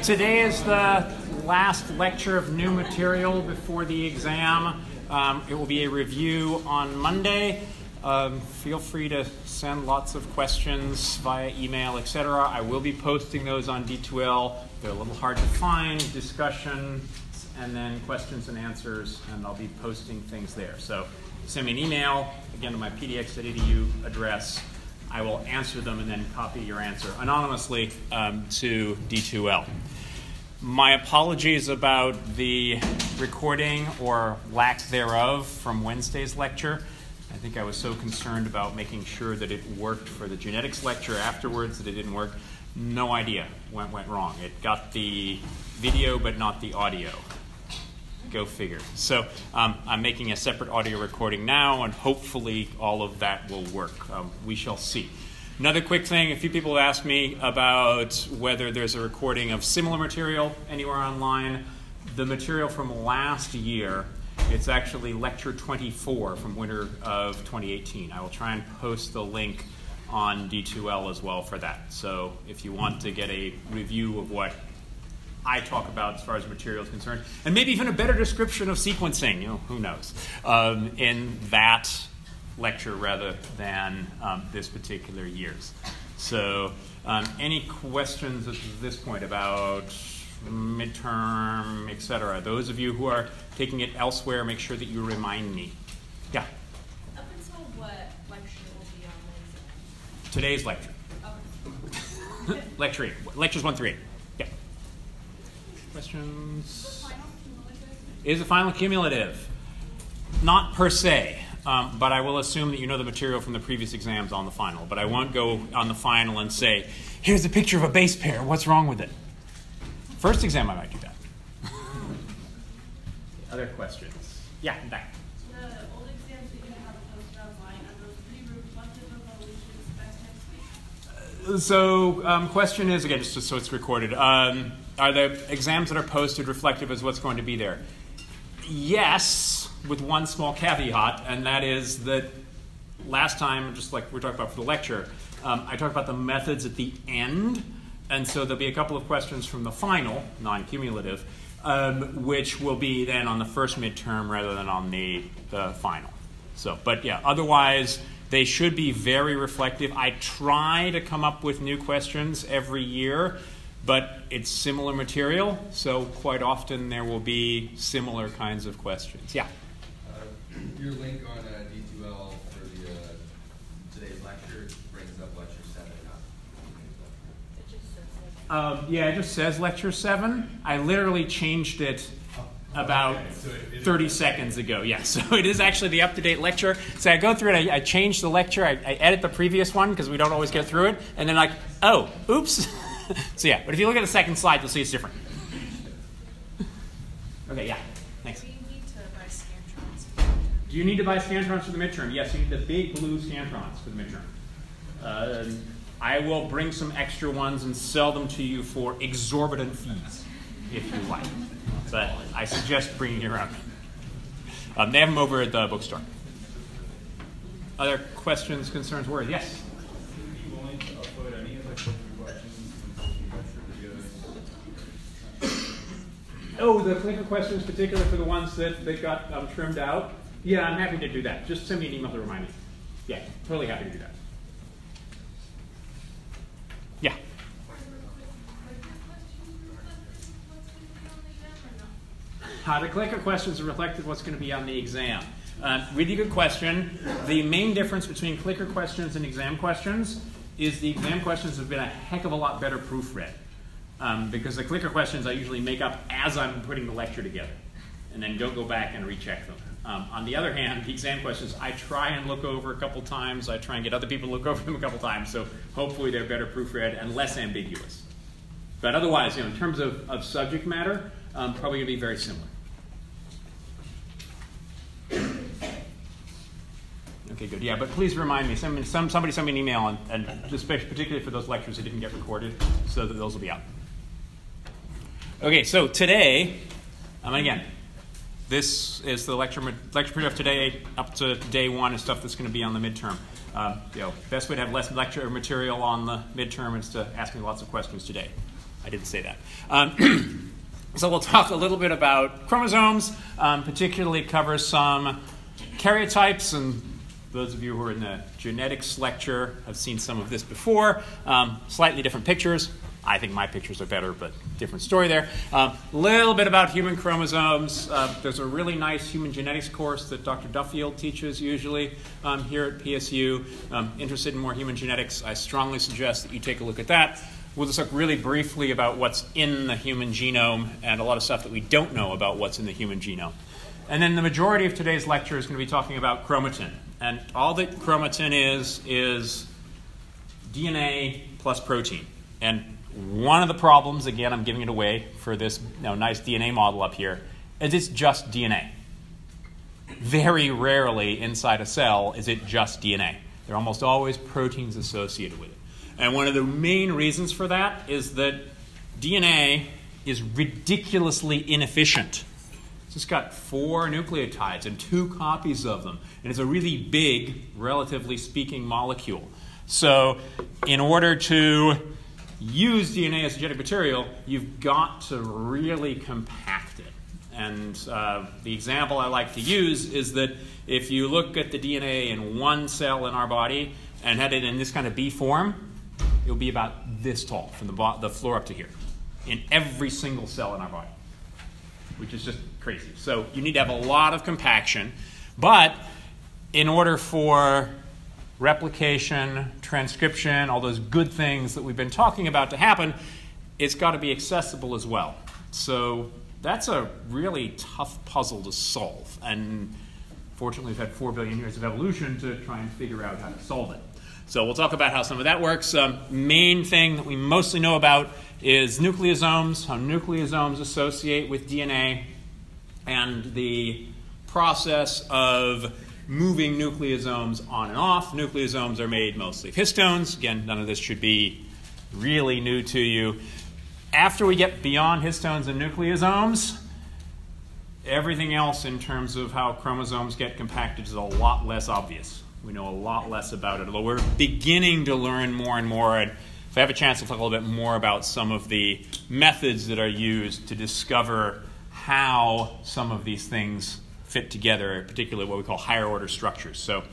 Today is the last lecture of new material before the exam. It will be a review on Monday. Feel free to send lots of questions via email, etc. I will be posting those on D2L. They're a little hard to find, discussion, and then questions and answers, and I'll be posting things there. So send me an email, again, to my pdx.edu address. I will answer them and then copy your answer anonymously to D2L. My apologies about the recording or lack thereof from Wednesday's lecture. I think I was so concerned about making sure that it worked for the genetics lecture afterwards that it didn't work. No idea what went wrong. It got the video but not the audio. Go figure. So I'm making a separate audio recording now, and hopefully all of that will work. We shall see. Another quick thing, a few people have asked me about whether there's a recording of similar material anywhere online. The material from last year, it's actually lecture 24 from winter of 2018. I will try and post the link on D2L as well for that. So if you want to get a review of what I talk about as far as material is concerned, and maybe even a better description of sequencing, who knows, in that lecture rather than this particular year's. So any questions at this point about midterm, etc.? Those of you who are taking it elsewhere, make sure that you remind me. Yeah? Up until what lecture will be on Wednesday? Today's lecture. Okay. Lecture 8. Lectures 1 through 8. Yeah. Questions? Is the final cumulative? Not per se. But I will assume that you know the material from the previous exams on the final. But I won't go on the final and say, here's a picture of a base pair. What's wrong with it? First exam, I might do that. Other questions? Yeah, back. The old exams that you have posted online, are those pretty reflective of what we should expect next week? So question is, again, just so it's recorded, are the exams that are posted reflective as what's going to be there? Yes, with one small caveat, and that is that last time, just like we're talking about for the lecture, I talked about the methods at the end, and so there'll be a couple of questions from the final, non-cumulative, which will be then on the first midterm rather than on the final. So, but yeah, otherwise they should be very reflective. I try to come up with new questions every year, but it's similar material, so quite often there will be similar kinds of questions. Yeah? Your link on D2L for today's lecture brings up lecture 7. It just says Yeah, it just says lecture 7. I literally changed it about 30 seconds ago. Yeah, so it is actually the up-to-date lecture. So I go through it, I change the lecture, I edit the previous one because we don't always get through it, and then like, oh, oops. So yeah, but if you look at the second slide, you'll see it's different. Okay, yeah, thanks. Do you need to buy Scantrons for the midterm? Do you need to buy Scantrons for the midterm? Yes, you need the big blue Scantrons for the midterm. I will bring some extra ones and sell them to you for exorbitant fees, if you like. But I suggest bringing your own. They have them over at the bookstore. Other questions, concerns, worries? Yes? Oh, the clicker questions, particularly for the ones that got trimmed out? Yeah, I'm happy to do that. Just send me an email to remind me. Yeah, totally happy to do that. Yeah? The clicker questions are reflective of what's going to be on the exam. Really good question. The main difference between clicker questions and exam questions is the exam questions have been a heck of a lot better proofread. Because the clicker questions I usually make up as I'm putting the lecture together and then don't go back and recheck them. On the other hand, the exam questions I try and look over a couple times. I try and get other people to look over them a couple times, so hopefully they're better proofread and less ambiguous. But otherwise, in terms of subject matter, probably going to be very similar. Okay, good. Yeah, but please remind me. Somebody send me an email, and just particularly for those lectures that didn't get recorded, so that those will be out. Okay, so today, again, this is the lecture period of today up to day 1 is stuff that's going to be on the midterm. Best way to have less lecture material on the midterm is to ask me lots of questions today. I didn't say that. So we'll talk a little bit about chromosomes, particularly cover some karyotypes, and those of you who are in the genetics lecture have seen some of this before. Slightly different pictures. I think my pictures are better, but different story there. A little bit about human chromosomes. There's a really nice human genetics course that Dr. Duffield teaches usually here at PSU. Interested in more human genetics, I strongly suggest that you take a look at that. We'll just talk really briefly about what's in the human genome and a lot of stuff that we don't know about what's in the human genome. And then the majority of today's lecture is going to be talking about chromatin. And all that chromatin is DNA plus protein. And one of the problems, again, I'm giving it away for this nice DNA model up here, is it's just DNA. Very rarely inside a cell is it just DNA. There are almost always proteins associated with it. And one of the main reasons for that is that DNA is ridiculously inefficient. It's just got 4 nucleotides and 2 copies of them. And it's a really big, relatively speaking, molecule. So in order to use DNA as a genetic material, you've got to really compact it. And the example I like to use is that if you look at the DNA in one cell in our body and had it in this kind of B form, it would be about this tall from the floor up to here in every single cell in our body, which is just crazy. So you need to have a lot of compaction. But in order for replication, transcription, all those good things that we've been talking about to happen, it's got to be accessible as well. So that's a really tough puzzle to solve. And fortunately, we've had 4 billion years of evolution to try and figure out how to solve it. So we'll talk about how some of that works. Main thing that we mostly know about is nucleosomes, how nucleosomes associate with DNA, and the process of moving nucleosomes on and off. Nucleosomes are made mostly of histones. Again, none of this should be really new to you. After we get beyond histones and nucleosomes, everything else in terms of how chromosomes get compacted is a lot less obvious. We know a lot less about it, although we're beginning to learn more and more. And if I have a chance, I'll talk a little bit more about some of the methods that are used to discover how some of these things fit together, particularly what we call higher order structures. So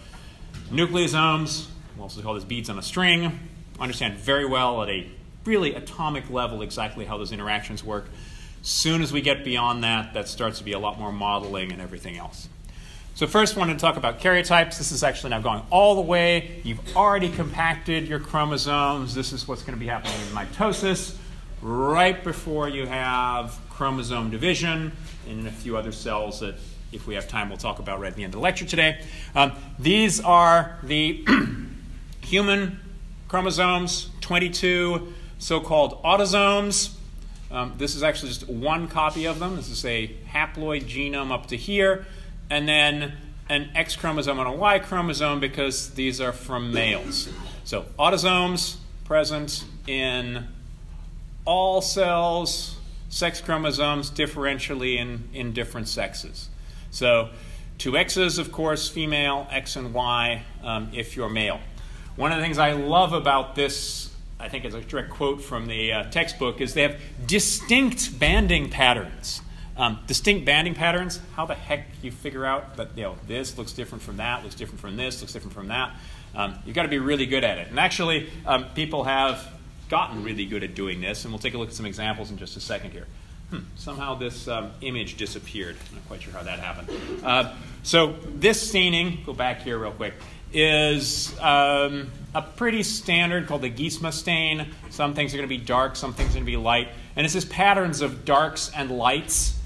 nucleosomes, we'll also call this beads on a string, understand very well at a really atomic level exactly how those interactions work. Soon as we get beyond that, that starts to be a lot more modeling and everything else. So first, I wanted to talk about karyotypes. This is actually now going all the way. You've already compacted your chromosomes. This is what's going to be happening in mitosis right before you have chromosome division, and in a few other cells that, if we have time, we'll talk about right at the end of the lecture today. These are the human chromosomes, 22 so-called autosomes. This is actually just one copy of them. This is a haploid genome up to here, and then an X chromosome and a Y chromosome because these are from males. So autosomes present in all cells, sex chromosomes differentially in different sexes. So 2 X's, of course, female, X and Y if you're male. One of the things I love about this, I think it's a direct quote from the textbook, is they have distinct banding patterns. Distinct banding patterns, how the heck you figure out that this looks different from that, looks different from this, looks different from that. You've got to be really good at it. And actually, people have gotten really good at doing this, and we'll take a look at some examples in just a second here. Somehow this image disappeared. I'm not quite sure how that happened. So this staining, go back here real quick, is a pretty standard called the Giesma stain. Some things are going to be dark, some things are going to be light. And it's just patterns of darks and lights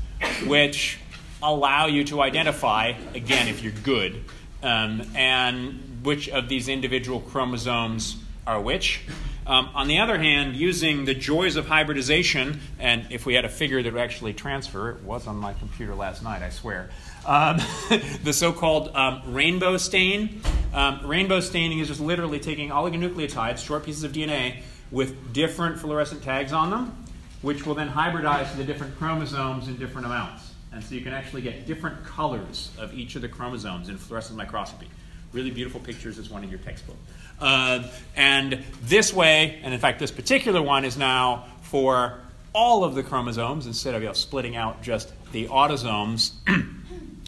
which allow you to identify, again, if you're good, and which of these individual chromosomes are which. On the other hand, using the joys of hybridization, and if we had a figure that would actually transfer, it was on my computer last night, I swear, the so-called rainbow stain. Rainbow staining is just literally taking oligonucleotides, short pieces of DNA, with different fluorescent tags on them, which will then hybridize to the different chromosomes in different amounts. And so you can actually get different colors of each of the chromosomes in fluorescent microscopy. Really beautiful pictures as one in your textbook. And this way, and in fact this particular one is now for all of the chromosomes instead of splitting out just the autosomes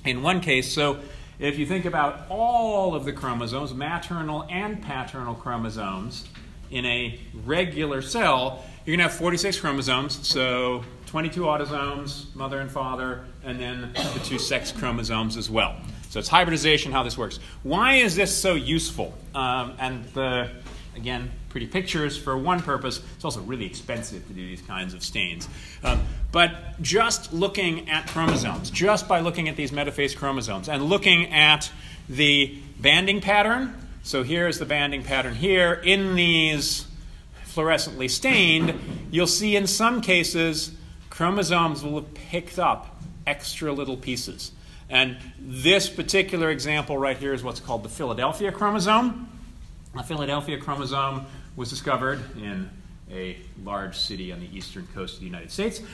in one case. So if you think about all of the chromosomes, maternal and paternal chromosomes, in a regular cell, you're going to have 46 chromosomes, so 22 autosomes, mother and father, and then the 2 sex chromosomes as well. So it's hybridization, how this works. Why is this so useful? Again, pretty pictures for one purpose. It's also really expensive to do these kinds of stains. But just looking at chromosomes, just by looking at these metaphase chromosomes and looking at the banding pattern, so here's the banding pattern here, in these fluorescently stained, you'll see in some cases chromosomes will have picked up extra little pieces. And this particular example right here is what's called the Philadelphia chromosome. The Philadelphia chromosome was discovered in a large city on the eastern coast of the United States in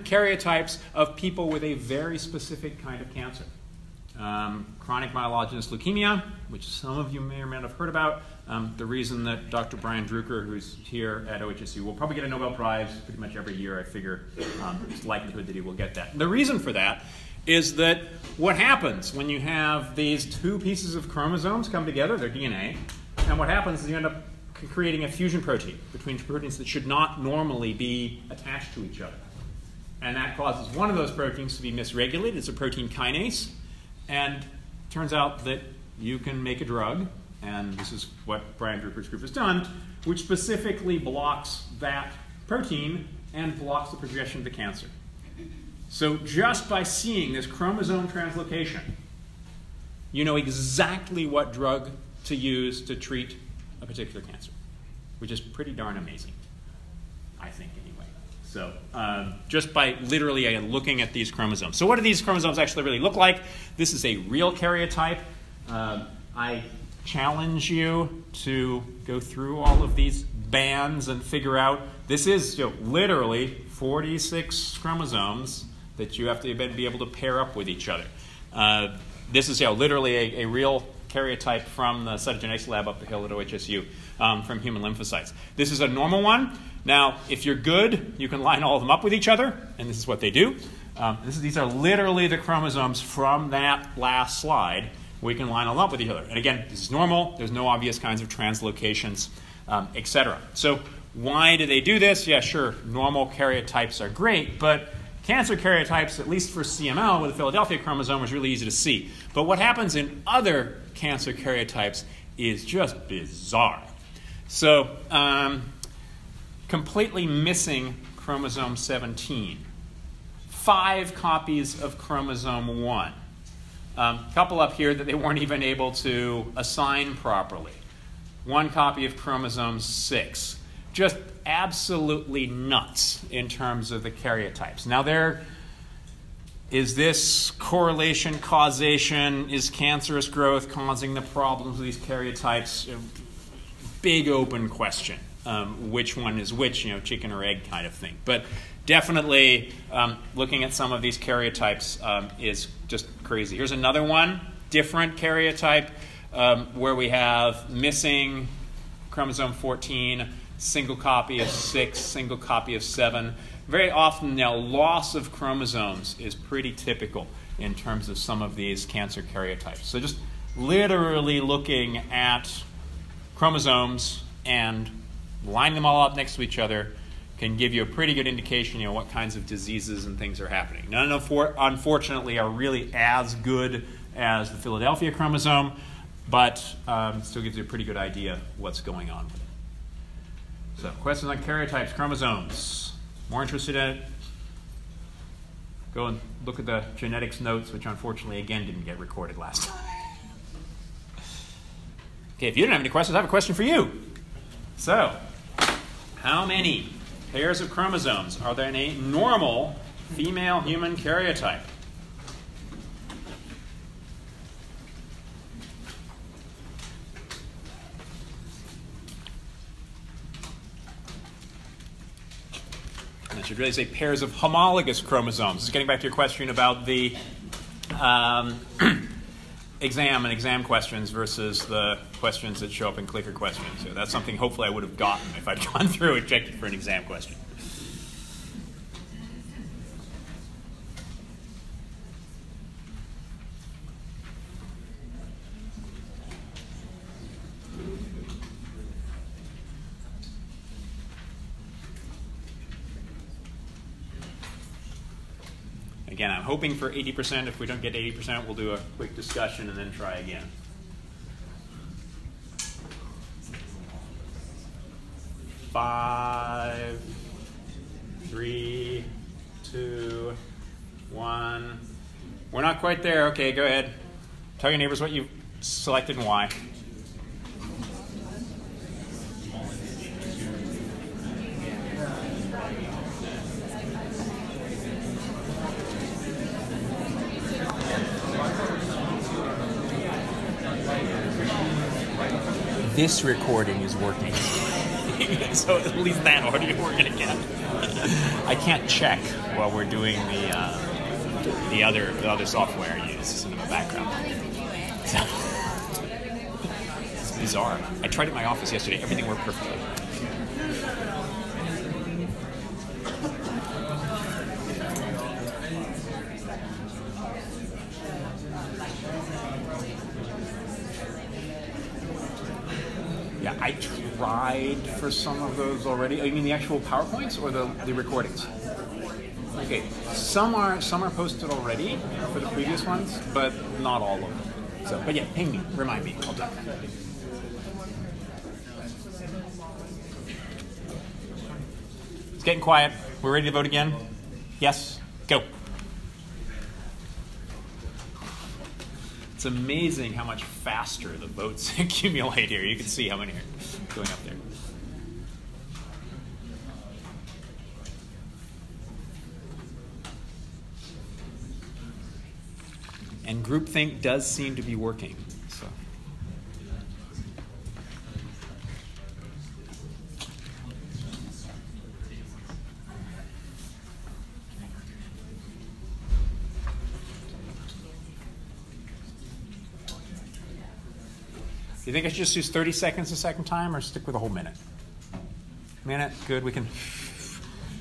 karyotypes of people with a very specific kind of cancer. Chronic myelogenous leukemia, which some of you may or may not have heard about. The reason that Dr. Brian Drucker, who's here at OHSU, will probably get a Nobel Prize pretty much every year, I figure, it's likelihood that he will get that. The reason for that is that what happens when you have these 2 pieces of chromosomes come together, their DNA, and what happens is you end up creating a fusion protein between proteins that should not normally be attached to each other. And that causes one of those proteins to be misregulated. It's a protein kinase. And it turns out that you can make a drug, and this is what Brian Drucker's group has done, which specifically blocks that protein and blocks the progression of the cancer. So just by seeing this chromosome translocation, you know exactly what drug to use to treat a particular cancer, which is pretty darn amazing, I think, anyway. So just by literally looking at these chromosomes. So what do these chromosomes actually really look like? This is a real karyotype. I challenge you to go through all of these bands and figure out, this is literally 46 chromosomes that you have to be able to pair up with each other. This is literally a real karyotype from the cytogenetics lab up the hill at OHSU from human lymphocytes. This is a normal one. Now, if you're good, you can line all of them up with each other, and this is what they do. These are literally the chromosomes from that last slide. We can line them up with each other. And again, this is normal. There's no obvious kinds of translocations, etc. So why do they do this? Yeah, sure, normal karyotypes are great, but cancer karyotypes, at least for CML with the Philadelphia chromosome, is really easy to see. But what happens in other cancer karyotypes is just bizarre. So completely missing chromosome 17. 5 copies of chromosome 1. A couple up here that they weren't even able to assign properly. 1 copy of chromosome 6. Just absolutely nuts in terms of the karyotypes. Now is this correlation, causation, is cancerous growth causing the problems with these karyotypes? Big open question. Which one is which, chicken or egg kind of thing. But definitely looking at some of these karyotypes is just crazy. Here's another one, different karyotype, where we have missing chromosome 14, single copy of 6, single copy of 7. Very often now, loss of chromosomes is pretty typical in terms of some of these cancer karyotypes. So just literally looking at chromosomes and lining them all up next to each other can give you a pretty good indication, what kinds of diseases and things are happening. None of them, unfortunately, are really as good as the Philadelphia chromosome, but still gives you a pretty good idea what's going on with it. So, questions on karyotypes, chromosomes. More interested in it? Go and look at the genetics notes, which unfortunately, again, didn't get recorded last time. Okay, if you don't have any questions, I have a question for you. So, how many pairs of chromosomes are there in a normal female human karyotype? And I should really say pairs of homologous chromosomes. This is getting back to your question about the exam and exam questions versus the questions that show up in clicker questions. So that's something hopefully I would have gotten if I'd gone through and checked it for an exam question. Again, I'm hoping for 80%. If we don't get 80%, we'll do a quick discussion and then try again. Five, 3, 2, 1. We're not quite there. Okay, go ahead. Tell your neighbors what you selected and why. This recording is working. So at least that audio we're going to get. I can't check while we're doing the other software I use in the background. So, it's bizarre. I tried it in my office yesterday. Everything worked perfectly. Yeah, I tried for some of those already. Oh, you mean the actual PowerPoints or the recordings? Okay, some are posted already for the previous ones, but not all of them. So, but yeah, ping me, remind me. I'll do that. It's getting quiet. We're ready to vote again? Yes? Go. It's amazing how much faster the votes accumulate here. You can see how many are going up there. And groupthink does seem to be working. So. You think I should just use 30 seconds a second time or stick with a whole minute? Minute, good, we can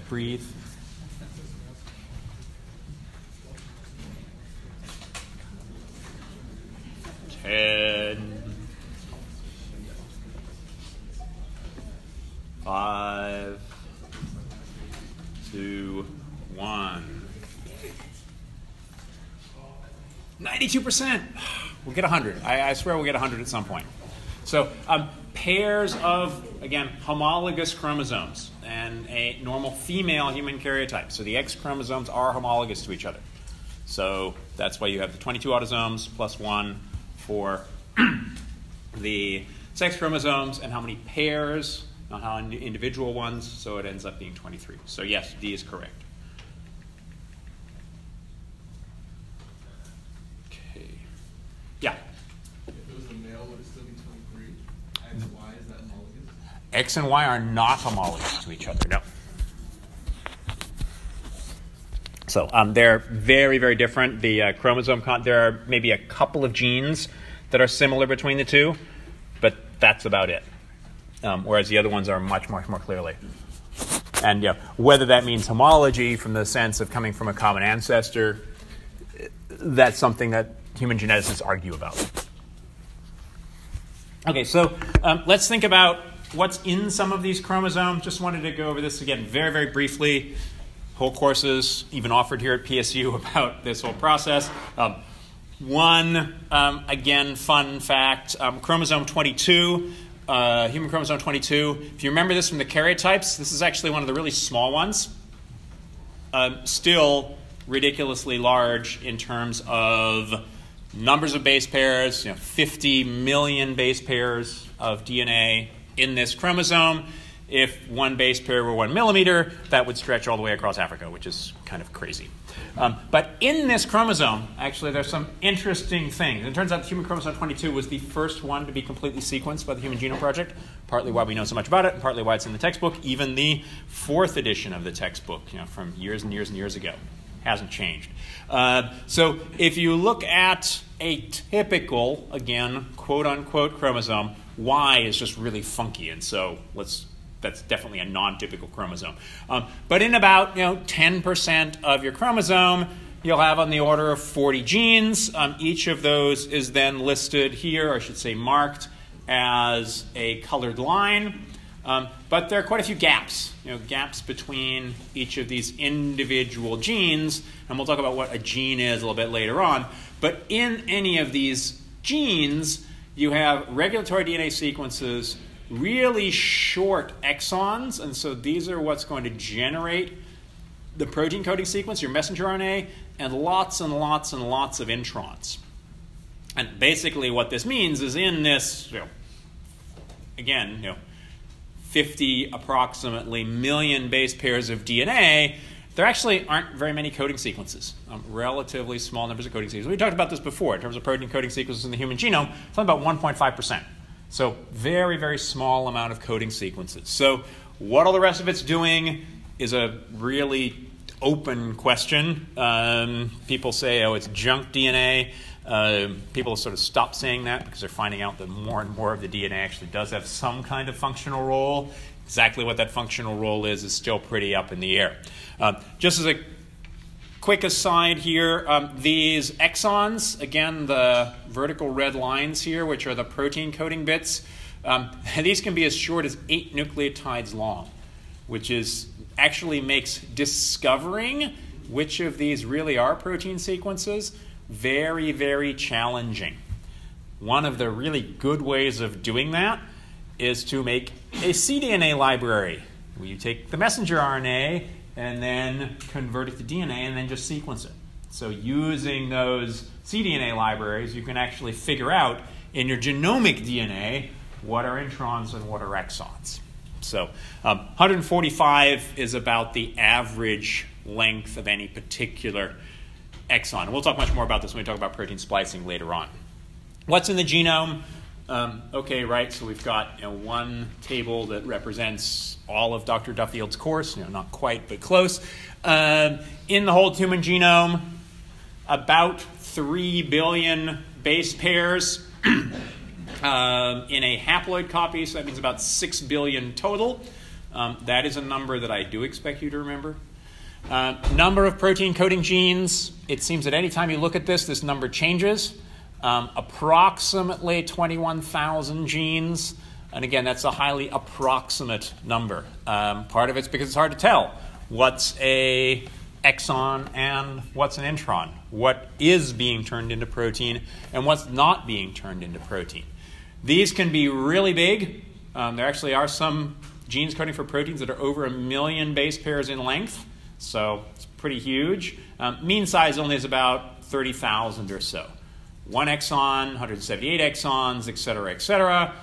breathe. Ten, 5, 2, 1. 92%. We'll get 100. I swear we'll get 100 at some point. So pairs of, again, homologous chromosomes and a normal female human karyotype. So the X chromosomes are homologous to each other. So that's why you have the 22 autosomes plus 1 for the sex chromosomes and how many pairs, not how individual ones. So it ends up being 23. So yes, D is correct. Yeah. If it was a male, would it still be 23? X, Y, is that homologous? X and Y are not homologous to each other, no. So they're very, very different. The chromosome, there are maybe a couple of genes that are similar between the two, but that's about it. Whereas the other ones are much, much more clearly. And yeah, whether that means homology from the sense of coming from a common ancestor, that's something that human geneticists argue about. Okay, so let's think about what's in some of these chromosomes. Just wanted to go over this again very, very briefly. Whole courses even offered here at PSU about this whole process. One, again, fun fact, chromosome 22, human chromosome 22. If you remember this from the karyotypes, this is actually one of the really small ones. Still ridiculously large in terms of numbers of base pairs, 50 million base pairs of DNA in this chromosome. If one base pair were 1 millimeter, that would stretch all the way across Africa, which is kind of crazy. But in this chromosome, actually, there's some interesting things. It turns out the human chromosome 22 was the first one to be completely sequenced by the Human Genome Project, partly why we know so much about it, and partly why it's in the textbook, even the 4th edition of the textbook, from years and years and years ago. hasn't changed. So if you look at a typical, again, quote-unquote chromosome, Y is just really funky, and so that's definitely a non-typical chromosome. But in about 10% of your chromosome, you'll have on the order of 40 genes. Each of those is then listed here, or I should say marked, as a colored line. But there are quite a few gaps, gaps between each of these individual genes, and we'll talk about what a gene is a little bit later on. But in any of these genes, you have regulatory DNA sequences, really short exons, and so these are what's going to generate the protein coding sequence, your messenger RNA, and lots and lots and lots of introns. And basically what this means is in this, again, 50 approximately million base pairs of DNA, there actually aren't very many coding sequences, relatively small numbers of coding sequences. We talked about this before in terms of protein coding sequences in the human genome. It's only about 1.5%. So very, very small amount of coding sequences. So what all the rest of it's doing is a really open question. People say, oh, it's junk DNA. People sort of stop saying that because they're finding out that more and more of the DNA actually does have some kind of functional role. Exactly what that functional role is still pretty up in the air. Just as a quick aside here, these exons, again, the vertical red lines here, which are the protein coding bits, these can be as short as 8 nucleotides long, which actually makes discovering which of these really are protein sequences very, very challenging. One of the really good ways of doing that is to make a cDNA library, where you take the messenger RNA and then convert it to DNA and then just sequence it. So using those cDNA libraries, you can actually figure out in your genomic DNA what are introns and what are exons. So 145 is about the average length of any particular exon. And we'll talk much more about this when we talk about protein splicing later on. What's in the genome? Okay, right, so we've got one table that represents all of Dr. Duffield's course, not quite, but close. In the whole human genome, about 3 billion base pairs in a haploid copy, so that means about 6 billion total. That is a number that I do expect you to remember. Number of protein coding genes, it seems that any time you look at this number changes. Approximately 21,000 genes. And again, that's a highly approximate number. Part of it's because it's hard to tell what's a exon and what's an intron. What is being turned into protein and what's not being turned into protein. These can be really big. There actually are some genes coding for proteins that are over 1 million base pairs in length. So it's pretty huge. Mean size only is about 30,000 or so. 1 exon, 178 exons, et cetera, et cetera.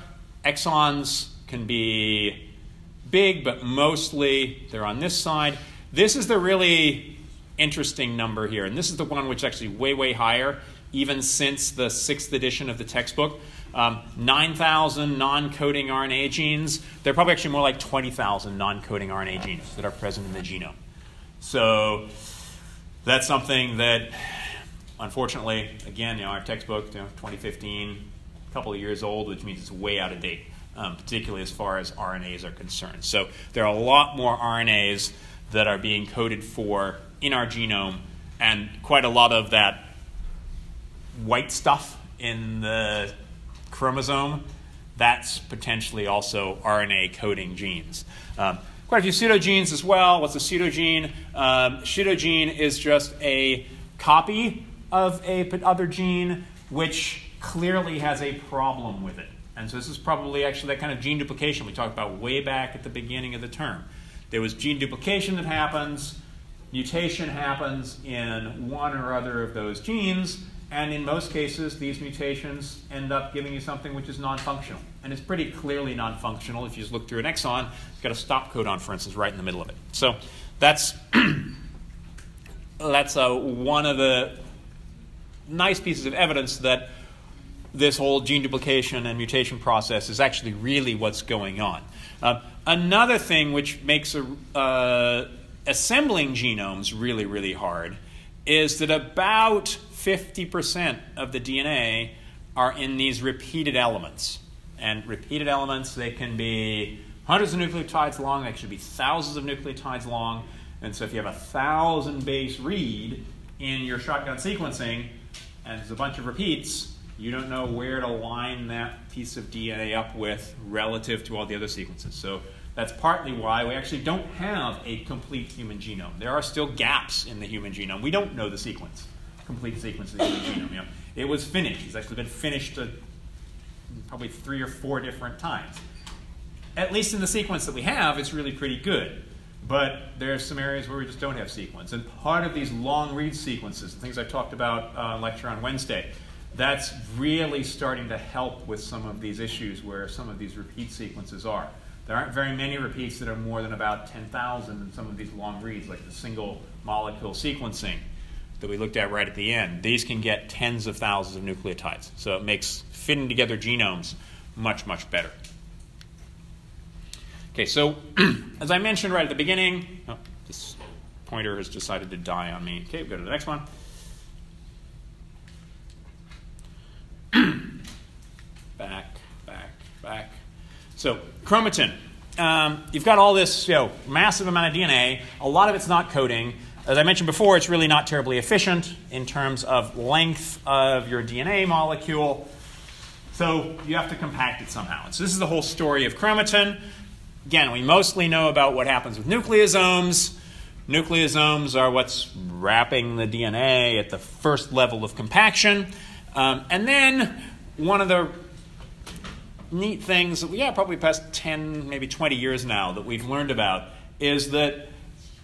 Exons can be big, but mostly they're on this side. This is the really interesting number here, and this is the one which is actually way, way higher, even since the 6th edition of the textbook. 9,000 non-coding RNA genes. They're probably actually more like 20,000 non-coding RNA genes that are present in the genome. So that's something that, unfortunately, again, our textbook, 2015, a couple of years old, which means it's way out of date, particularly as far as RNAs are concerned. So there are a lot more RNAs that are being coded for in our genome, and quite a lot of that white stuff in the chromosome, that's potentially also RNA coding genes. Quite a few pseudogenes as well. What's a pseudogene? Pseudogene is just a copy of a other gene which clearly has a problem with it. And so this is probably actually that kind of gene duplication we talked about way back at the beginning of the term. There was gene duplication that happens, mutation happens in one or other of those genes, and in most cases these mutations end up giving you something which is non-functional. And it's pretty clearly non-functional. If you just look through an exon, it's got a stop codon, for instance, right in the middle of it. So that's one of the nice pieces of evidence that this whole gene duplication and mutation process is actually really what's going on. Another thing which makes assembling genomes really, really hard is that about 50% of the DNA are in these repeated elements. And repeated elements, they can be hundreds of nucleotides long, they should be thousands of nucleotides long. And so if you have a 1,000 base read in your shotgun sequencing, and there's a bunch of repeats, you don't know where to line that piece of DNA up with relative to all the other sequences. So that's partly why we actually don't have a complete human genome. There are still gaps in the human genome. We don't know the sequence, complete sequence of the human genome. You know, it was finished. It's actually been finished probably 3 or 4 different times. At least in the sequence that we have, it's really pretty good. But there are some areas where we just don't have sequence. And part of these long read sequences, the things I talked about in lecture on Wednesday, that's really starting to help with some of these issues where some of these repeat sequences are. There aren't very many repeats that are more than about 10,000 in some of these long reads, like the single molecule sequencing that we looked at right at the end. These can get tens of thousands of nucleotides. So it makes fitting together genomes much, much better. Okay, so as I mentioned right at the beginning, this pointer has decided to die on me. Okay, we'll go to the next one. Back. So chromatin. You've got all this massive amount of DNA. A lot of it's not coding. As I mentioned before, it's really not terribly efficient in terms of length of your DNA molecule. So you have to compact it somehow. And so this is the whole story of chromatin. Again, we mostly know about what happens with nucleosomes. Nucleosomes are what's wrapping the DNA at the first level of compaction. And then one of the neat things that probably past 10, maybe 20 years now that we've learned about is that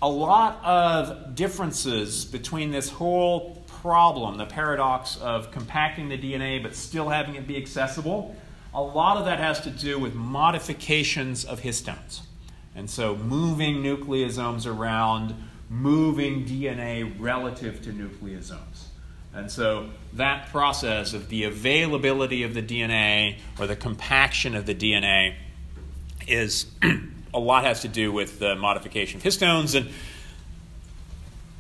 a lot of differences between this whole problem, the paradox of compacting the DNA but still having it be accessible, a lot of that has to do with modifications of histones. And so moving nucleosomes around, moving DNA relative to nucleosomes. And so that process of the availability of the DNA or the compaction of the DNA is a lot has to do with the modification of histones. And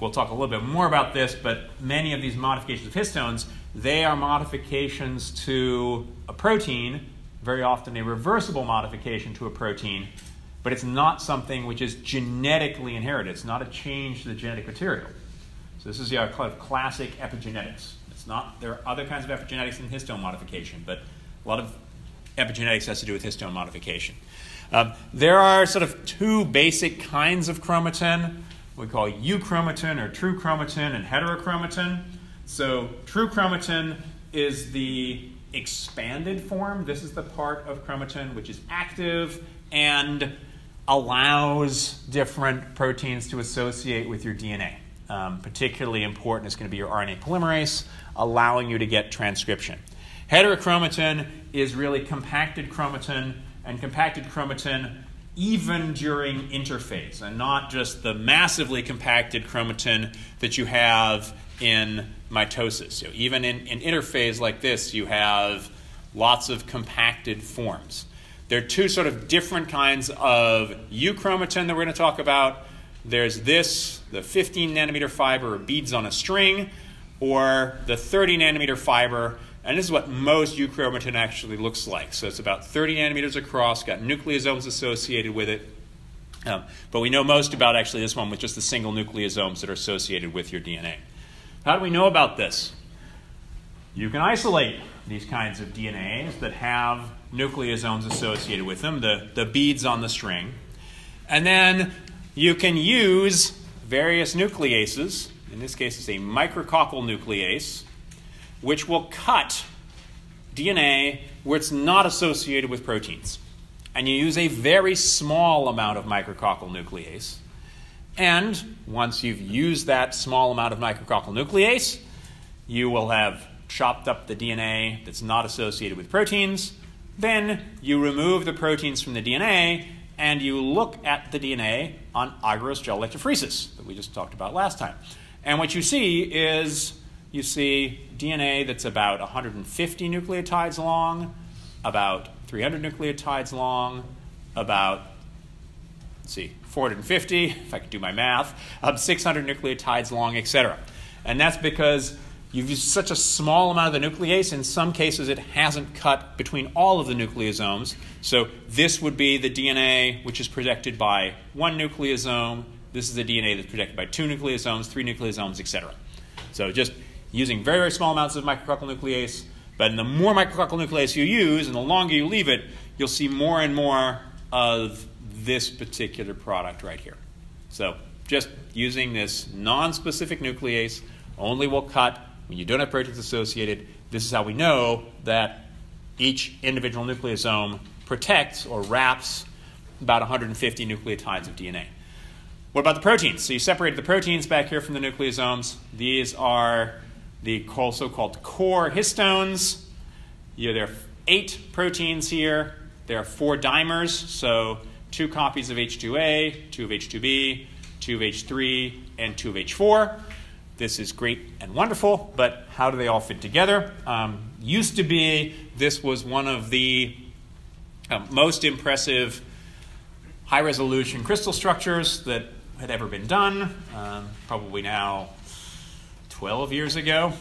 we'll talk a little bit more about this, but many of these modifications of histones, they are modifications to a protein, very often a reversible modification to a protein, but it's not something which is genetically inherited. It's not a change to the genetic material. So this is kind of classic epigenetics. It's not, there are other kinds of epigenetics than histone modification, but a lot of epigenetics has to do with histone modification. There are sort of 2 basic kinds of chromatin. We call euchromatin or true chromatin and heterochromatin. So true chromatin is the expanded form. This is the part of chromatin which is active and allows different proteins to associate with your DNA. Particularly important is going to be your RNA polymerase, allowing you to get transcription. Heterochromatin is really compacted chromatin, and compacted chromatin even during interphase, and not just the massively compacted chromatin that you have in mitosis. So even in interphase like this, you have lots of compacted forms. There are 2 sort of different kinds of euchromatin that we're going to talk about. There's this, the 15 nanometer fiber or beads on a string, or the 30 nanometer fiber, and this is what most euchromatin actually looks like. So it's about 30 nanometers across, got nucleosomes associated with it. But we know most about actually this one with just the single nucleosomes that are associated with your DNA. How do we know about this? You can isolate these kinds of DNAs that have nucleosomes associated with them, the beads on the string. And then you can use various nucleases. In this case, it's a micrococcal nuclease, which will cut DNA where it's not associated with proteins. And you use a very small amount of micrococcal nuclease. And once you've used that small amount of micrococcal nuclease, you will have chopped up the DNA that's not associated with proteins. Then you remove the proteins from the DNA, and you look at the DNA on agarose gel electrophoresis that we just talked about last time. And what you see is you see DNA that's about 150 nucleotides long, about 300 nucleotides long, about, 450, if I could do my math, 600 nucleotides long, etc. And that's because you've used such a small amount of the nuclease. In some cases, it hasn't cut between all of the nucleosomes. So this would be the DNA which is protected by one nucleosome. This is the DNA that's protected by two nucleosomes, three nucleosomes, etc. So just using very, very small amounts of micrococcal nuclease. But the more micrococcal nuclease you use and the longer you leave it, you'll see more and more of this particular product right here. So just using this non-specific nuclease only will cut when you don't have proteins associated. This is how we know that each individual nucleosome protects or wraps about 150 nucleotides of DNA. What about the proteins? So you separated the proteins back here from the nucleosomes. These are the so-called core histones. There are 8 proteins here. There are 4 dimers, so 2 copies of H2A, 2 of H2B, 2 of H3, and 2 of H4. This is great and wonderful, but how do they all fit together? Used to be this was one of the most impressive high-resolution crystal structures that had ever been done, probably now 12 years ago,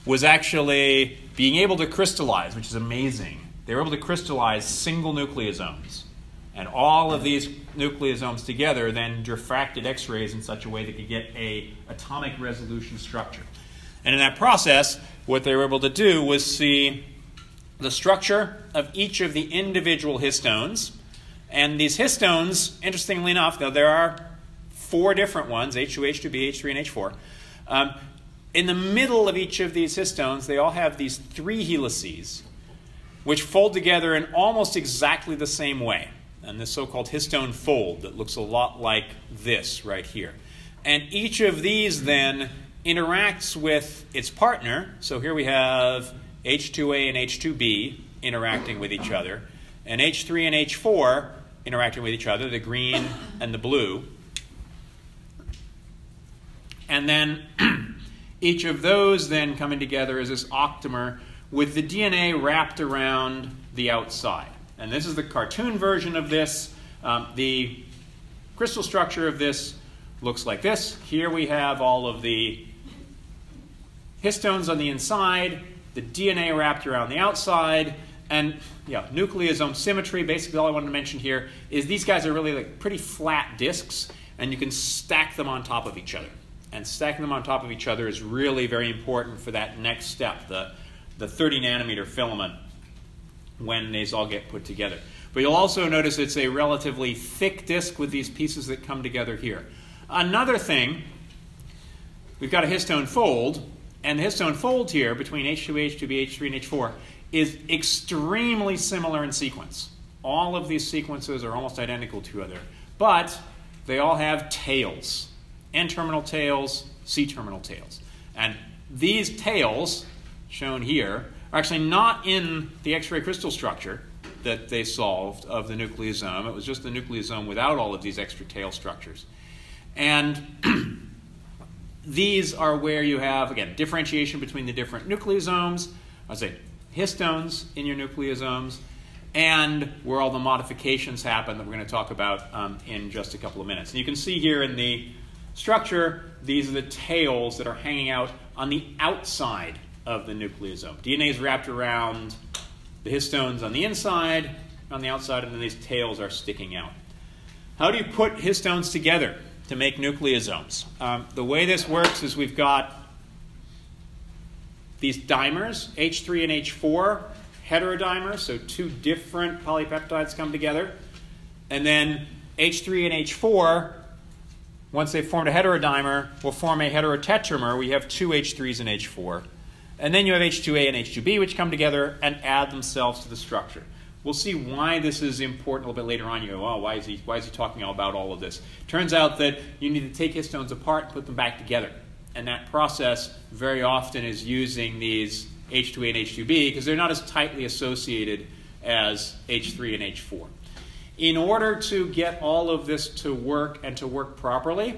was actually being able to crystallize, which is amazing. They were able to crystallize single nucleosomes. And all of these nucleosomes together then diffracted X-rays in such a way that could get an atomic resolution structure. And in that process, what they were able to do was see the structure of each of the individual histones. And these histones, interestingly enough, though there are 4 different ones, H2, H2B, H3, and H4. In the middle of each of these histones, they all have these 3 helices, which fold together in almost exactly the same way. And this so-called histone fold that looks a lot like this right here. And each of these then interacts with its partner. So here we have H2A and H2B interacting with each other, and H3 and H4 interacting with each other, the green and the blue. And then each of those then coming together as this octamer with the DNA wrapped around the outside. And this is the cartoon version of this. The crystal structure of this looks like this. Here we have all of the histones on the inside, the DNA wrapped around the outside, and nucleosome symmetry. Basically all I wanted to mention here is these guys are really like pretty flat discs, and you can stack them on top of each other. And stacking them on top of each other is really very important for that next step, the 30 nanometer filament, when these all get put together. But you'll also notice it's a relatively thick disk with these pieces that come together here. Another thing, we've got a histone fold, and the histone fold here between H2, H2B, H3, and H4 is extremely similar in sequence. All of these sequences are almost identical to each other, but they all have tails. N-terminal tails, C-terminal tails. And these tails, shown here, are actually not in the X-ray crystal structure that they solved of the nucleosome. It was just the nucleosome without all of these extra tail structures. And these are where you have, again, differentiation between the different nucleosomes, I say histones in your nucleosomes, and where all the modifications happen that we're going to talk about in just a couple of minutes. And you can see here in the structure, these are the tails that are hanging out on the outside of the nucleosome. DNA is wrapped around the histones on the inside, on the outside, and then these tails are sticking out. How do you put histones together to make nucleosomes? The way this works is we've got these dimers, H3 and H4, heterodimers, so 2 different polypeptides come together. And then H3 and H4, once they've formed a heterodimer, will form a heterotetramer. We have 2 H3s and H4. And then you have H2A and H2B, which come together and add themselves to the structure. We'll see why this is important a little bit later on. You go, oh, why is he talking about all of this? Turns out that you need to take histones apart and put them back together. And that process very often is using these H2A and H2B because they're not as tightly associated as H3 and H4. In order to get all of this to work and to work properly,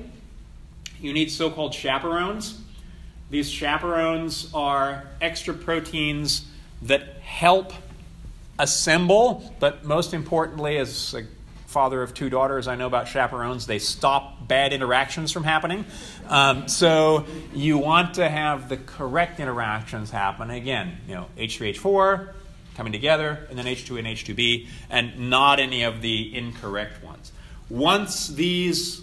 you need so-called chaperones. These chaperones are extra proteins that help assemble, but most importantly, as father of 2 daughters, I know about chaperones. They stop bad interactions from happening. So you want to have the correct interactions happen. Again, H3H4 coming together, and then H2 and H2B, and not any of the incorrect ones. Once these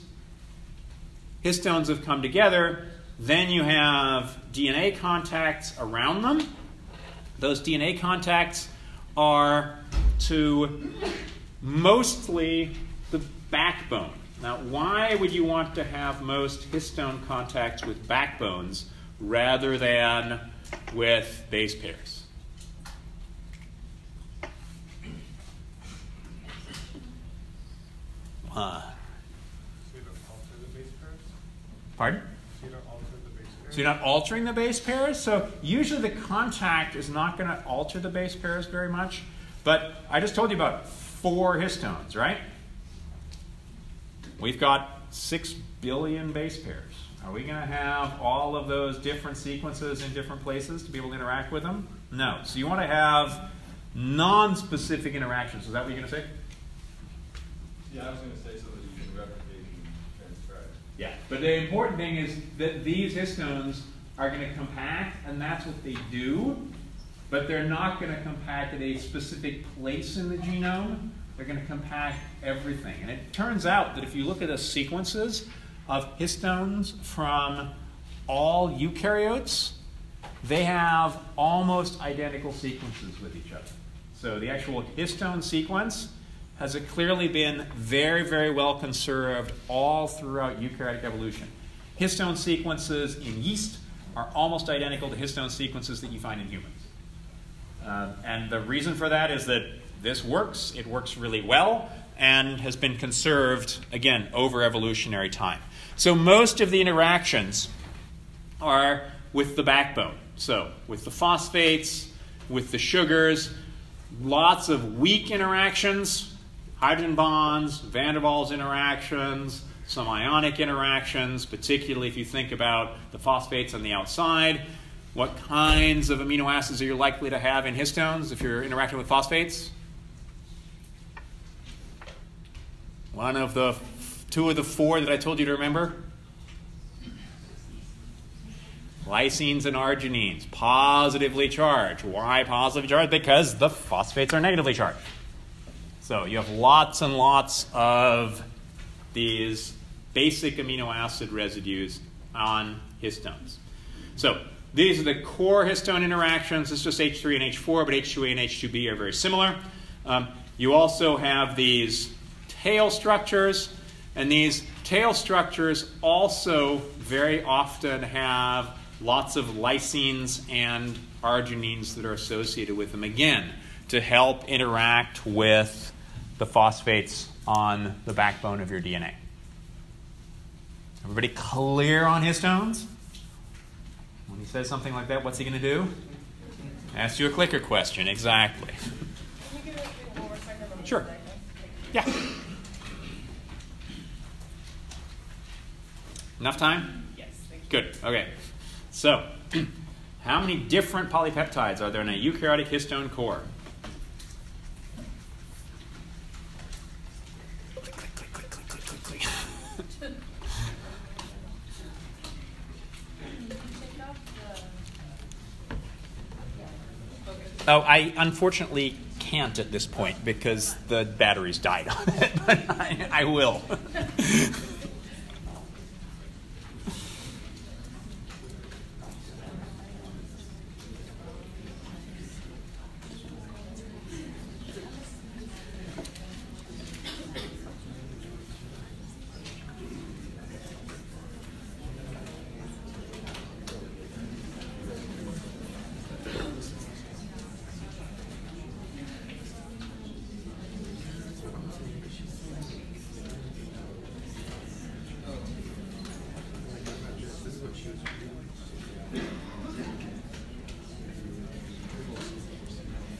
histones have come together, then you have DNA contacts around them. Those DNA contacts are to mostly the backbone. Now, why would you want to have most histone contacts with backbones rather than with base pairs? Pardon? So you're not altering the base pairs? So usually the contact is not going to alter the base pairs very much. But I just told you about 4 histones, right? We've got 6 billion base pairs. Are we going to have all of those different sequences in different places to be able to interact with them? No. So you want to have non-specific interactions. Is that what you're going to say? Yeah, I was going to say so that you can replicate and transcribe. Yeah, but the important thing is that these histones are going to compact, and that's what they do, but they're not going to compact at a specific place in the genome. They're going to compact everything. And it turns out that if you look at the sequences of histones from all eukaryotes, they have almost identical sequences with each other. So the actual histone sequence has clearly been very, very well conserved all throughout eukaryotic evolution. Histone sequences in yeast are almost identical to histone sequences that you find in humans. And the reason for that is that this works. It works really well and has been conserved, again, over evolutionary time. So most of the interactions are with the backbone. So with the phosphates, with the sugars, lots of weak interactions, hydrogen bonds, van der Waals interactions, some ionic interactions, particularly if you think about the phosphates on the outside. What kinds of amino acids are you likely to have in histones if you're interacting with phosphates? One of the 2 of the 4 that I told you to remember? Lysines and arginines, positively charged. Why positively charged? Because the phosphates are negatively charged. So you have lots and lots of these basic amino acid residues on histones. So these are the core histone interactions. It's just H3 and H4, but H2A and H2B are very similar. You also have these tail structures, and these tail structures also very often have lots of lysines and arginines that are associated with them, again, to help interact with the phosphates on the backbone of your DNA. Everybody clear on histones? When he says something like that, what's he going to do? Ask you a clicker question, exactly. Can you give it one more second? Sure. Yeah. Enough time? Yes, thank you. Good, okay. So, how many different polypeptides are there in a eukaryotic histone core? Oh, I unfortunately can't at this point because the batteries died on it, but I will.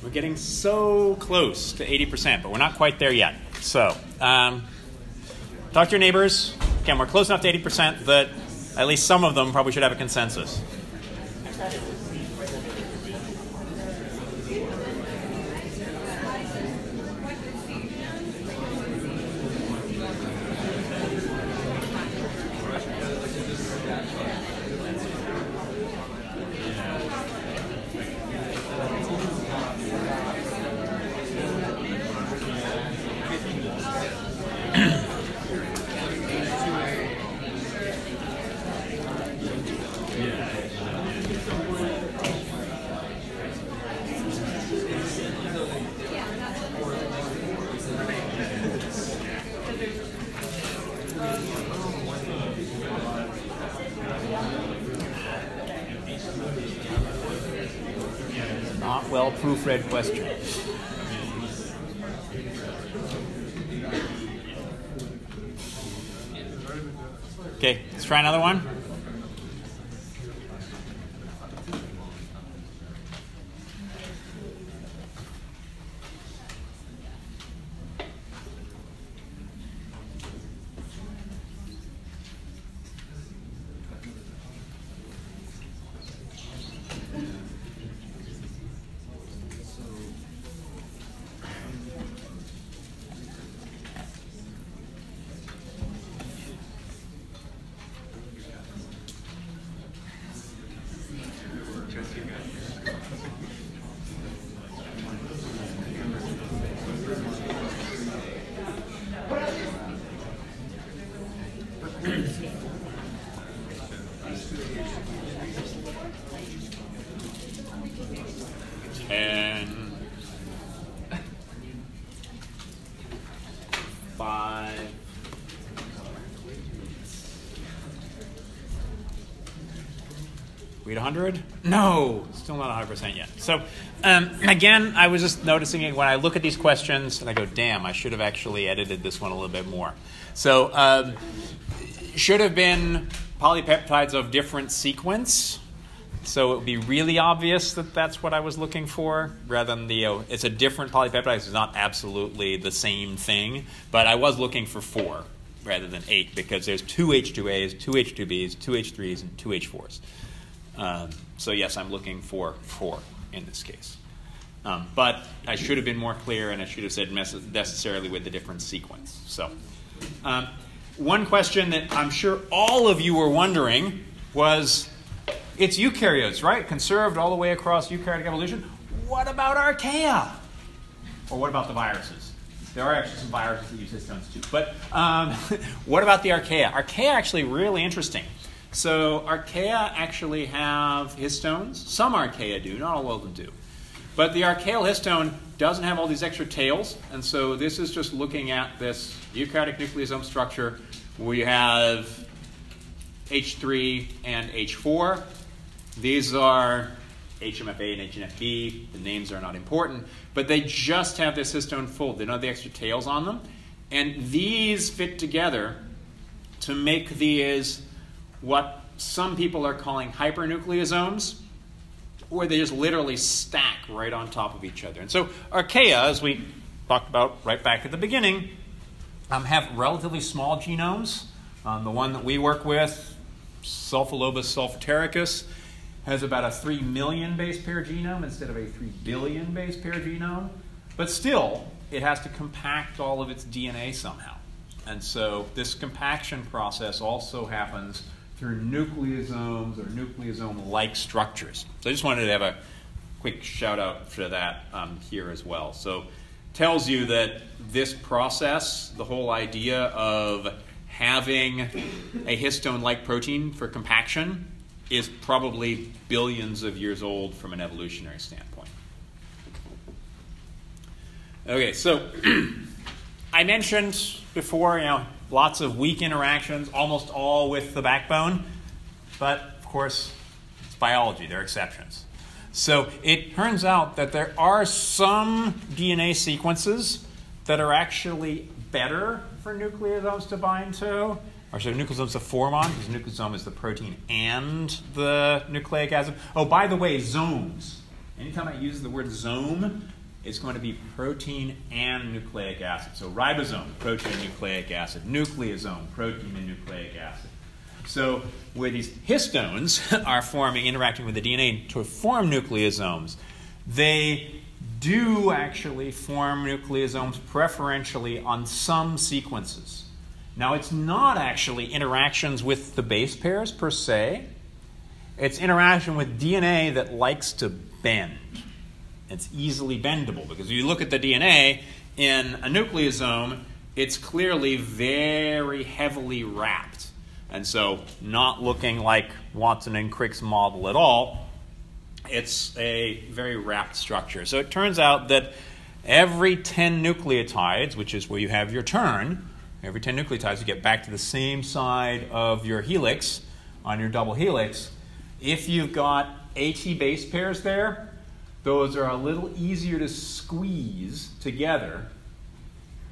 We're getting so close to 80%, but we're not quite there yet. So, talk to your neighbors. Again, we're close enough to 80% that at least some of them probably should have a consensus. well proofread question. Okay, let's try another one. Read 100? No, still not 100% yet. So again, I was just noticing it when I look at these questions and I go, damn, I should have actually edited this one a little bit more. So should have been polypeptides of different sequence. So it would be really obvious that that's what I was looking for, rather than it's a different polypeptide. It's not absolutely the same thing, but I was looking for 4 rather than 8 because there's 2 H2As, 2 H2Bs, 2 H3s, and 2 H4s. So yes, I'm looking for 4 in this case. But I should have been more clear, and I should have said necessarily with the different sequence. So one question that I'm sure all of you were wondering was, it's eukaryotes, right? Conserved all the way across eukaryotic evolution. What about archaea? Or what about the viruses? There are actually some viruses that use histones too. But what about the archaea? Archaea are actually really interesting. So archaea actually have histones. Some archaea do, not all of them do. But the archaeal histone doesn't have all these extra tails, and so this is just looking at this eukaryotic nucleosome structure where you have H3 and H4. These are HMFA and HNFB. The names are not important, but they just have this histone fold. They don't have the extra tails on them. And these fit together to make these what some people are calling hypernucleosomes, where they just literally stack right on top of each other. And so archaea, as we talked about right back at the beginning, have relatively small genomes. The one that we work with, Sulfolobus sulfatericus, has about a 3 million base pair genome instead of a 3 billion base pair genome. But still, it has to compact all of its DNA somehow. And so this compaction process also happens through nucleosomes or nucleosome-like structures. So I just wanted to have a quick shout out for that here as well. So tells you that this process, the whole idea of having a histone-like protein for compaction, is probably billions of years old from an evolutionary standpoint. Okay, so I mentioned before, lots of weak interactions, almost all with the backbone. But, of course, it's biology. There are exceptions. So it turns out that there are some DNA sequences that are actually better for nucleosomes to bind to, or so nucleosomes to form on, because nucleosome is the protein and the nucleic acid. Oh, by the way, zomes. Anytime I use the word zome, it's going to be protein and nucleic acid. So ribosome, protein and nucleic acid. Nucleosome, protein and nucleic acid. So where these histones are interacting with the DNA to form nucleosomes, they do actually form nucleosomes preferentially on some sequences. Now, it's not actually interactions with the base pairs per se. It's interaction with DNA that likes to bend. It's easily bendable because if you look at the DNA in a nucleosome, it's clearly very heavily wrapped. And so not looking like Watson and Crick's model at all. It's a very wrapped structure. So it turns out that every 10 nucleotides, which is where you have your turn, every 10 nucleotides, you get back to the same side of your helix on your double helix. If you've got AT base pairs there, those are a little easier to squeeze together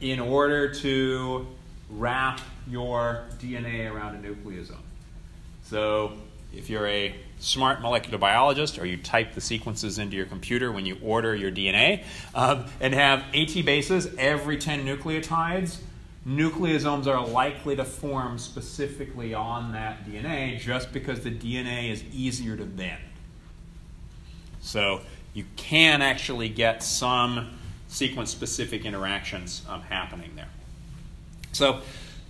in order to wrap your DNA around a nucleosome. So if you're a smart molecular biologist, or you type the sequences into your computer when you order your DNA, and have AT bases every 10 nucleotides, nucleosomes are likely to form specifically on that DNA just because the DNA is easier to bend. So you can actually get some sequence-specific interactions happening there. So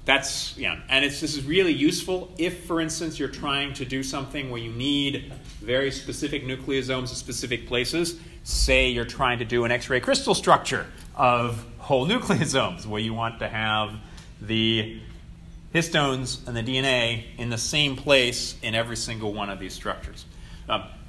that's, and this is really useful if, for instance, you're trying to do something where you need very specific nucleosomes in specific places. Say you're trying to do an X-ray crystal structure of whole nucleosomes, where you want to have the histones and the DNA in the same place in every single one of these structures.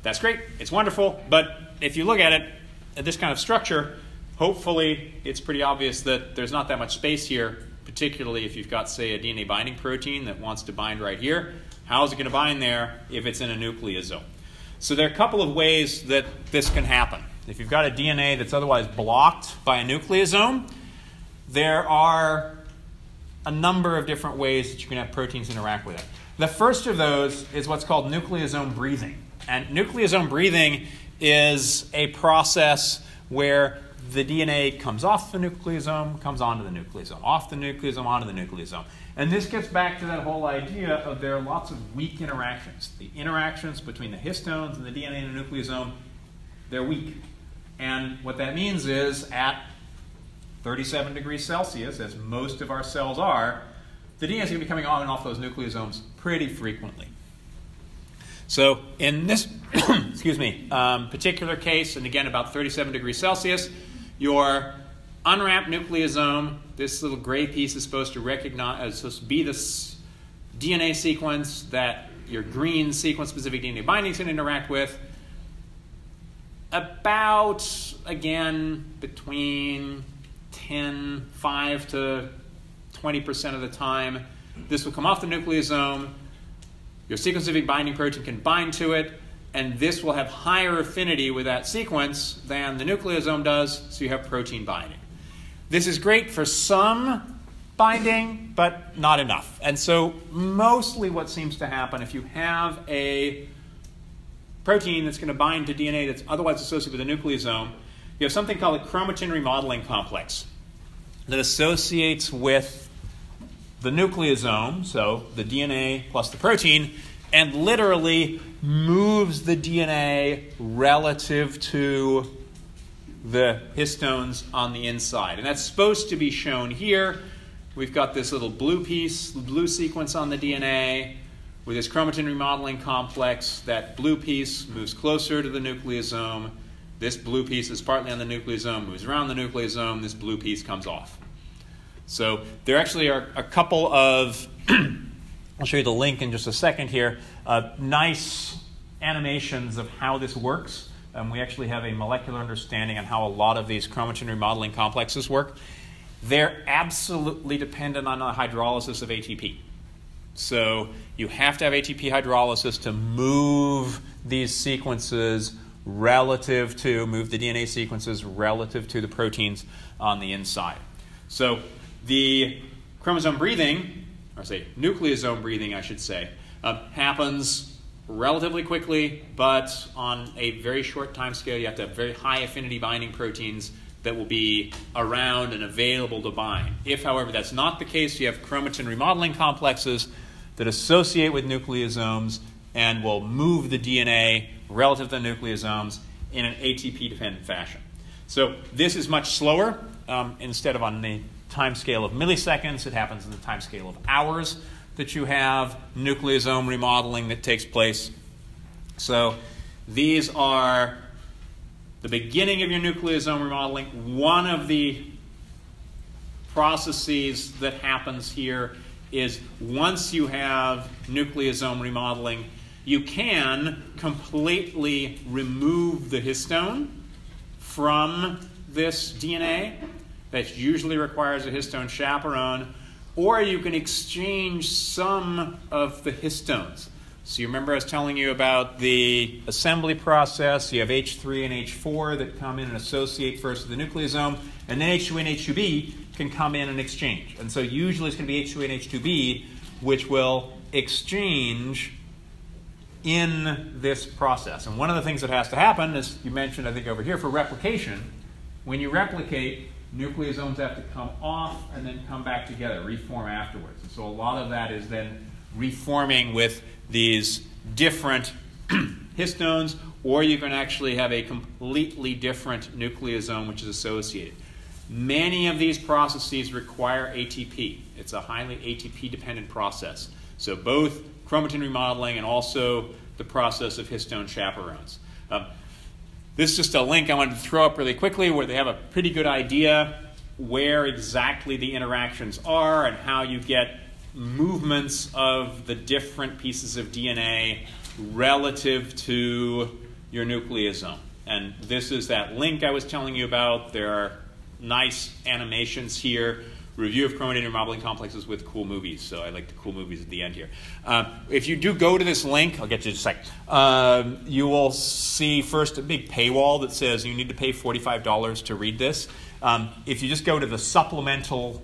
That's great. It's wonderful. But if you look at it, at this kind of structure, hopefully it's pretty obvious that there's not that much space here, particularly if you've got, say, a DNA binding protein that wants to bind right here. How is it going to bind there if it's in a nucleosome? So there are a couple of ways that this can happen. If you've got a DNA that's otherwise blocked by a nucleosome, there are a number of different ways that you can have proteins interact with it. The first of those is what's called nucleosome breathing. And nucleosome breathing is a process where the DNA comes off the nucleosome, comes onto the nucleosome, off the nucleosome, onto the nucleosome. And this gets back to that whole idea of there are lots of weak interactions. The interactions between the histones and the DNA in the nucleosome, they're weak. And what that means is at 37 degrees Celsius, as most of our cells are, the DNA is going to be coming on and off those nucleosomes pretty frequently. So in this particular case, and again about 37 degrees Celsius, your unwrapped nucleosome, this little gray piece is supposed to recognize, supposed to be this DNA sequence that your green sequence-specific DNA binding is going to interact with. About, again, between 5 to 20% of the time, this will come off the nucleosome. Your sequence-specific binding protein can bind to it, and this will have higher affinity with that sequence than the nucleosome does, so you have protein binding. This is great for some binding, but not enough. And so mostly what seems to happen if you have a protein that's going to bind to DNA that's otherwise associated with a nucleosome, you have something called a chromatin remodeling complex that associates with the nucleosome, so the DNA plus the protein, and literally moves the DNA relative to the histones on the inside. And that's supposed to be shown here. We've got this little blue piece, blue sequence on the DNA with this chromatin remodeling complex. That blue piece moves closer to the nucleosome. This blue piece is partly on the nucleosome, moves around the nucleosome. This blue piece comes off. So there actually are a couple of, I'll show you the link in just a second here, nice animations of how this works. We actually have a molecular understanding on how a lot of these chromatin remodeling complexes work. They're absolutely dependent on the hydrolysis of ATP. So you have to have ATP hydrolysis to move these sequences relative to, move the DNA sequences relative to the proteins on the inside. So the chromosome breathing, or say nucleosome breathing, I should say, happens relatively quickly, but on a very short time scale. You have to have very high affinity binding proteins that will be around and available to bind. If, however, that's not the case, you have chromatin remodeling complexes that associate with nucleosomes and will move the DNA relative to the nucleosomes in an ATP-dependent fashion. So this is much slower. Instead of on the time scale of milliseconds, it happens in the time scale of hours that you have nucleosome remodeling that takes place. So these are the beginning of your nucleosome remodeling. One of the processes that happens here is once you have nucleosome remodeling, you can completely remove the histone from this DNA. That usually requires a histone chaperone, or you can exchange some of the histones. So you remember I was telling you about the assembly process. You have H3 and H4 that come in and associate first with the nucleosome, and then H2 and H2B can come in and exchange. And so usually it's going to be H2 and H2B which will exchange in this process. And one of the things that has to happen, as you mentioned, I think over here, for replication, when you replicate, nucleosomes have to come off and then come back together, reform afterwards. And so a lot of that is then reforming with these different histones, or you can actually have a completely different nucleosome which is associated. Many of these processes require ATP. It's a highly ATP-dependent process. So both chromatin remodeling and also the process of histone chaperones. This is just a link I wanted to throw up really quickly where they have a pretty good idea where exactly the interactions are and how you get movements of the different pieces of DNA relative to your nucleosome. And this is that link I was telling you about. There are nice animations here. Review of chromatin remodeling complexes with cool movies. So I like the cool movies at the end here. If you do go to this link, I'll get to it in a second, you will see first a big paywall that says you need to pay $45 to read this. If you just go to the supplemental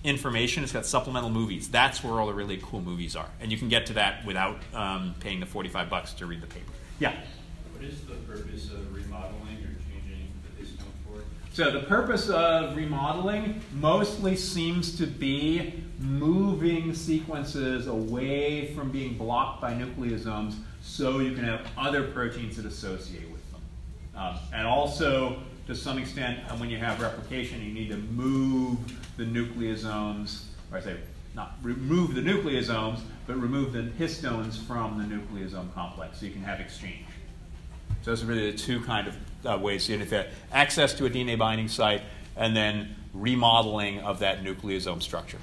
information, it's got supplemental movies. That's where all the really cool movies are. And you can get to that without paying the $45 to read the paper. Yeah? What is the purpose of remodeling or changing the histone for? So the purpose of remodeling mostly seems to be moving sequences away from being blocked by nucleosomes so you can have other proteins that associate with them. And also, to some extent, when you have replication, you need to move the nucleosomes, or I say, not remove the nucleosomes, but remove the histones from the nucleosome complex so you can have exchange. So those are really the two kind of ways. You have access to a DNA binding site and then remodeling of that nucleosome structure.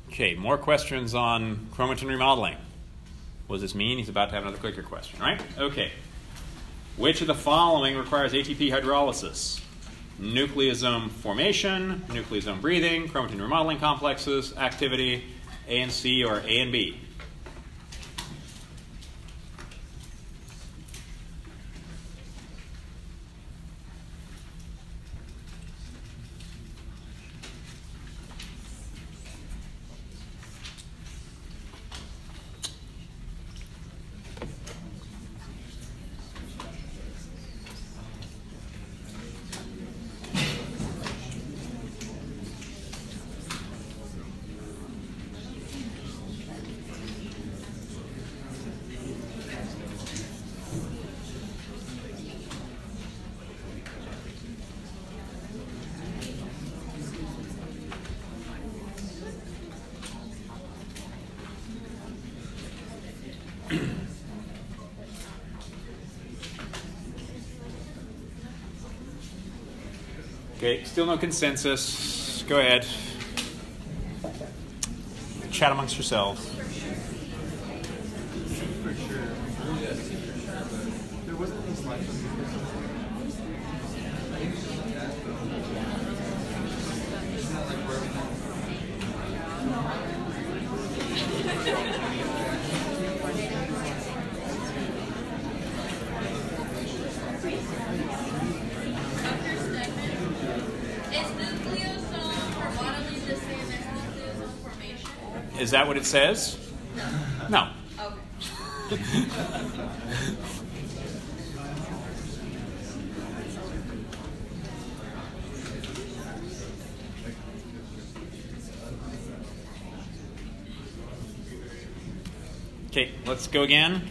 Okay, more questions on chromatin remodeling. What does this mean? He's about to have another clicker question, right? Okay. Which of the following requires ATP hydrolysis? Nucleosome formation, nucleosome breathing, chromatin remodeling complexes, activity, A and C, or A and B? Okay, still no consensus. Go ahead. Chat amongst yourselves. For sure. There wasn't any slides on the I think it's just like that, it's not like where Is that what it says? No. Okay. Okay, let's go again.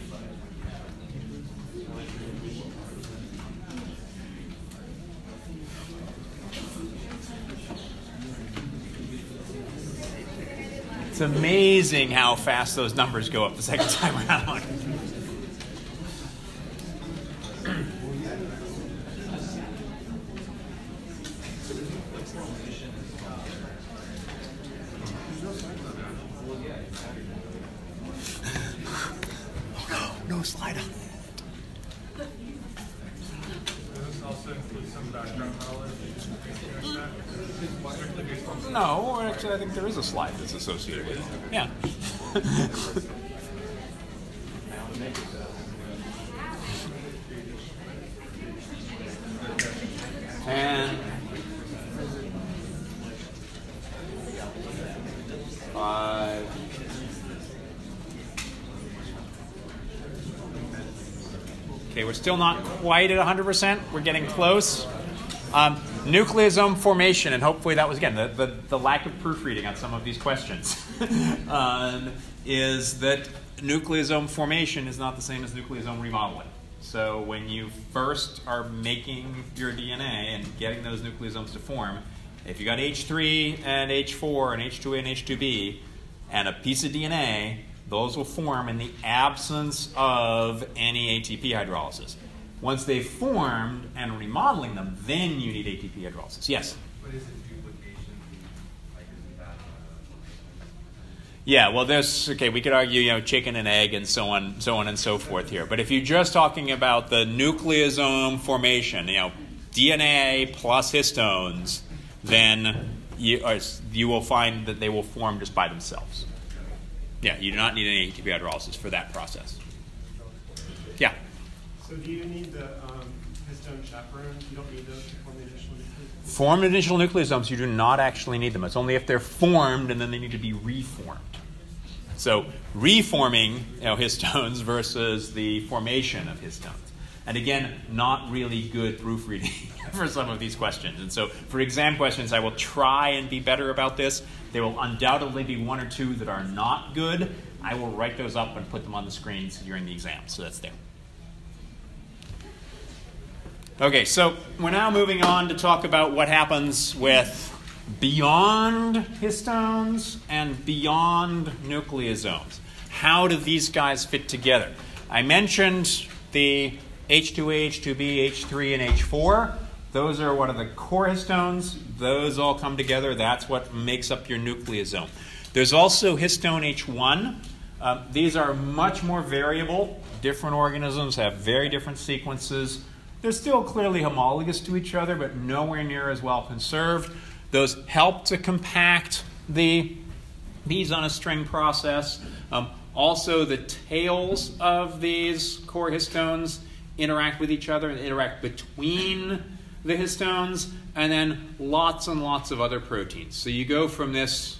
It's amazing how fast those numbers go up the second time around. Oh no, no slide on. There's also also include some background knowledge? Strictly based on No, actually, I think there is a slide that's associated with it. Yeah. And 5. Okay, we're still not quite at 100%. We're getting close. Nucleosome formation, and hopefully that was, again, the lack of proofreading on some of these questions, is that nucleosome formation is not the same as nucleosome remodeling. So when you first are making your DNA and getting those nucleosomes to form, if you got H3 and H4 and H2A and H2B and a piece of DNA, those will form in the absence of any ATP hydrolysis. Once they've formed and remodeling them, then you need ATP hydrolysis. Yes? What is it, duplication? Like, isn't that? Yeah, well, we could argue, chicken and egg and so on and so forth here. But if you're just talking about the nucleosome formation, DNA plus histones, then you will find that they will form just by themselves. Yeah, you do not need any ATP hydrolysis for that process. Yeah? So do you need the histone chaperones? You don't need those to form the initial nucleosomes? Formed initial nucleosomes, you do not actually need them. It's only if they're formed and then they need to be reformed. So reforming histones versus the formation of histones. And again, not really good proofreading for some of these questions. And so for exam questions, I will try and be better about this. There will undoubtedly be one or two that are not good. I will write those up and put them on the screens during the exam. So that's there. Okay, so we're now moving on to talk about what happens with beyond histones and beyond nucleosomes. How do these guys fit together? I mentioned the H2A, H2B, H3, and H4. Those are one of the core histones. Those all come together. That's what makes up your nucleosome. There's also histone H1. These are much more variable. Different organisms have very different sequences. They're still clearly homologous to each other, but nowhere near as well conserved. Those help to compact these on a string process. Also, the tails of these core histones interact with each other and interact between the histones, and then lots and lots of other proteins. So you go from this,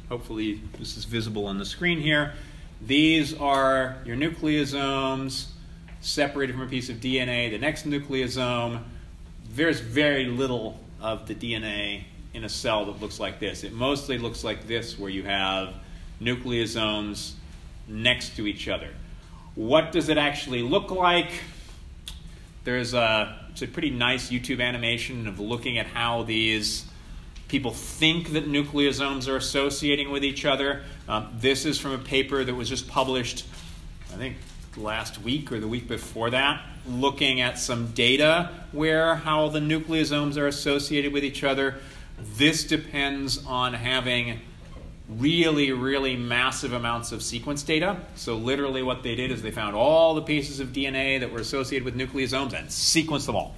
hopefully this is visible on the screen here. These are your nucleosomes separated from a piece of DNA. The next nucleosome, there's very little of the DNA in a cell that looks like this. It mostly looks like this, where you have nucleosomes next to each other. What does it actually look like? It's a pretty nice YouTube animation of looking at how these people think that nucleosomes are associating with each other. This is from a paper that was just published, I think, last week or the week before that, looking at some data how the nucleosomes are associated with each other. This depends on having really, really massive amounts of sequence data. So literally what they did is they found all the pieces of DNA that were associated with nucleosomes and sequenced them all.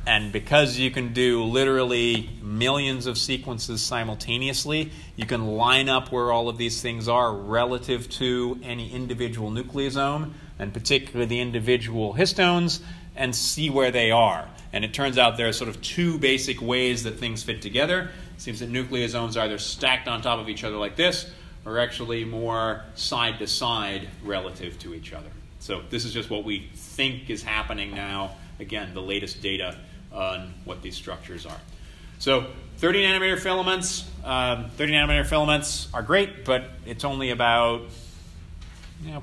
And because you can do literally millions of sequences simultaneously, you can line up where all of these things are relative to any individual nucleosome, and particularly the individual histones, and see where they are. And it turns out there are sort of two basic ways that things fit together. It seems that nucleosomes are either stacked on top of each other like this, or actually more side to side relative to each other. So this is just what we think is happening now. Again, the latest data on what these structures are. So 30 nanometer filaments. 30 nanometer filaments are great, but it's only about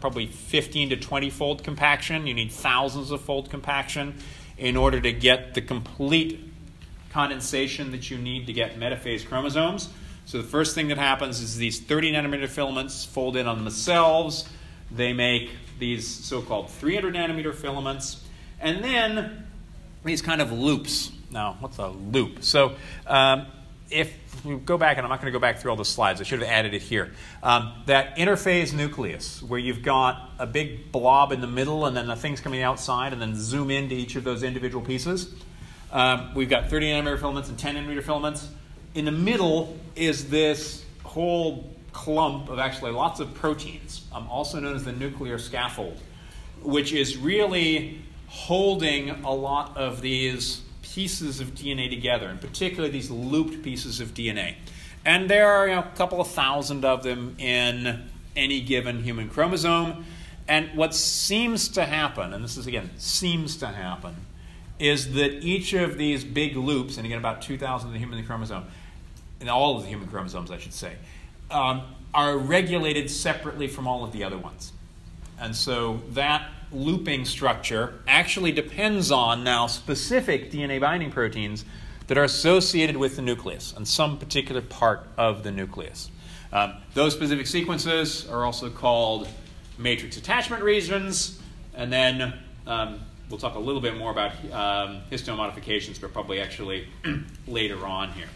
probably 15 to 20 fold compaction. You need thousands of fold compaction in order to get the complete condensation that you need to get metaphase chromosomes. So the first thing that happens is these 30 nanometer filaments fold in on themselves. They make these so-called 300 nanometer filaments, and then these kind of loops. Now, what's a loop? So if we go back, and I'm not going to go back through all the slides. I should have added it here. That interphase nucleus, where you've got a big blob in the middle and then the things coming outside, and then zoom into each of those individual pieces. We've got 30 nanometer filaments and 10 nanometer filaments. In the middle is this whole clump of actually lots of proteins, also known as the nuclear scaffold, which is really holding a lot of these pieces of DNA together, and particularly these looped pieces of DNA. And there are a couple of thousand of them in any given human chromosome. And what seems to happen, and this is again, seems to happen, is that each of these big loops, and again about 2,000 in the human chromosome, in all of the human chromosomes I should say, are regulated separately from all of the other ones. And so that looping structure actually depends on now specific DNA binding proteins that are associated with the nucleus and some particular part of the nucleus. Those specific sequences are also called matrix attachment regions, and then we'll talk a little bit more about histone modifications, but probably actually later on here.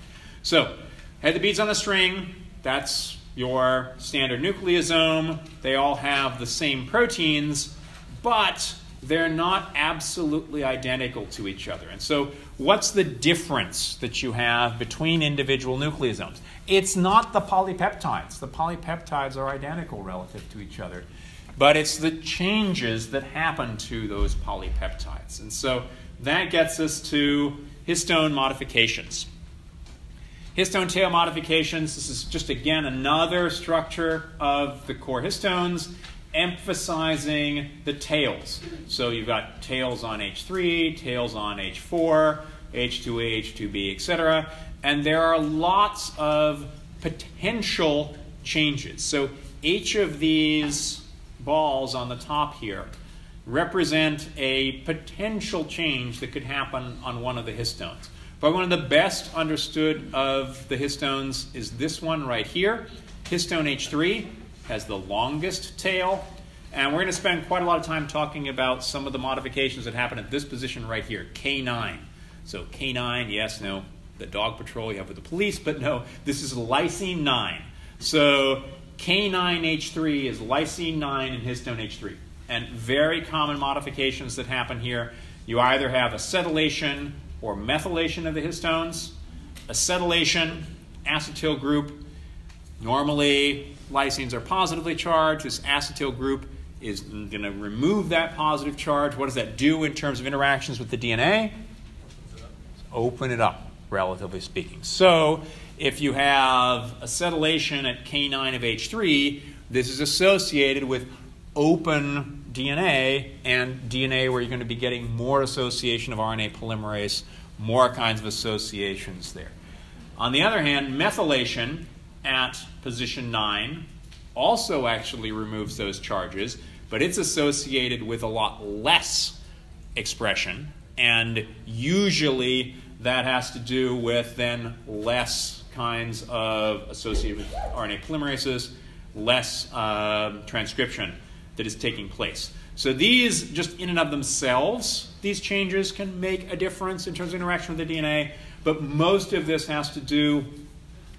So, head the beads on the string, that's your standard nucleosome. They all have the same proteins, but they're not absolutely identical to each other. And so what's the difference that you have between individual nucleosomes? It's not the polypeptides. The polypeptides are identical relative to each other. But it's the changes that happen to those polypeptides. And so that gets us to histone modifications. Histone tail modifications, this is just again another structure of the core histones, emphasizing the tails. So you've got tails on H3, tails on H4, H2A, H2B, etc. And there are lots of potential changes. So each of these balls on the top here represent a potential change that could happen on one of the histones. But one of the best understood of the histones is this one right here. Histone H3 has the longest tail. And we're going to spend quite a lot of time talking about some of the modifications that happen at this position right here, K9. So K9, yes, no, the dog patrol you have with the police, but no, this is lysine 9. So K9H3 is lysine 9 in histone H3. And very common modifications that happen here. You either have acetylation or methylation of the histones. Acetylation, acetyl group. Normally, lysines are positively charged. This acetyl group is going to remove that positive charge. What does that do in terms of interactions with the DNA? Open it up, relatively speaking. So if you have acetylation at K9 of H3, this is associated with open DNA, and DNA where you're going to be getting more association of RNA polymerase, more kinds of associations there. On the other hand, methylation at position 9 also actually removes those charges, but it's associated with a lot less expression, and usually that has to do with then less kinds of associated with RNA polymerases, less transcription that is taking place. So these, just in and of themselves, these changes can make a difference in terms of interaction with the DNA, but most of this has to do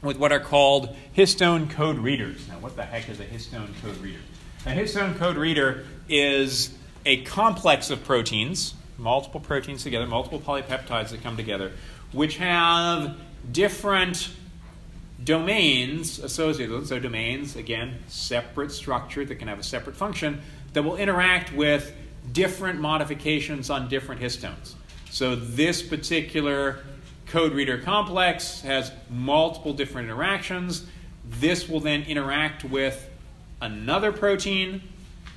with what are called histone code readers. Now, what the heck is a histone code reader? A histone code reader is a complex of proteins, multiple proteins together, multiple polypeptides that come together, which have different domains associated with them. So domains, again, separate structure that can have a separate function that will interact with different modifications on different histones. So this particular code reader complex has multiple different interactions. This will then interact with another protein,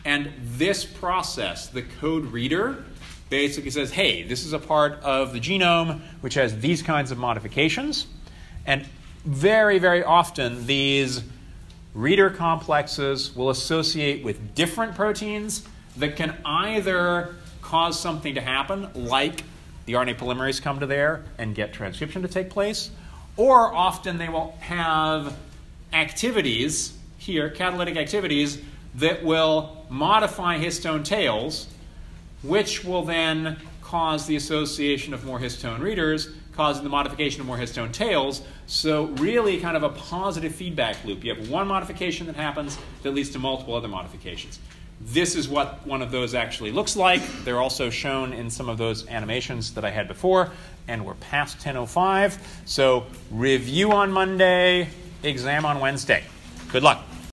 and this process, the code reader, basically says, hey, this is a part of the genome which has these kinds of modifications, and very, very often these reader complexes will associate with different proteins that can either cause something to happen, like the RNA polymerase come to there and get transcription to take place, or often they will have activities here, catalytic activities, that will modify histone tails, which will then cause the association of more histone readers, causing the modification of more histone tails. So really kind of a positive feedback loop. You have one modification that happens that leads to multiple other modifications. this is what one of those actually looks like. They're also shown in some of those animations that I had before, and we're past 10:05. So review on Monday, exam on Wednesday. Good luck.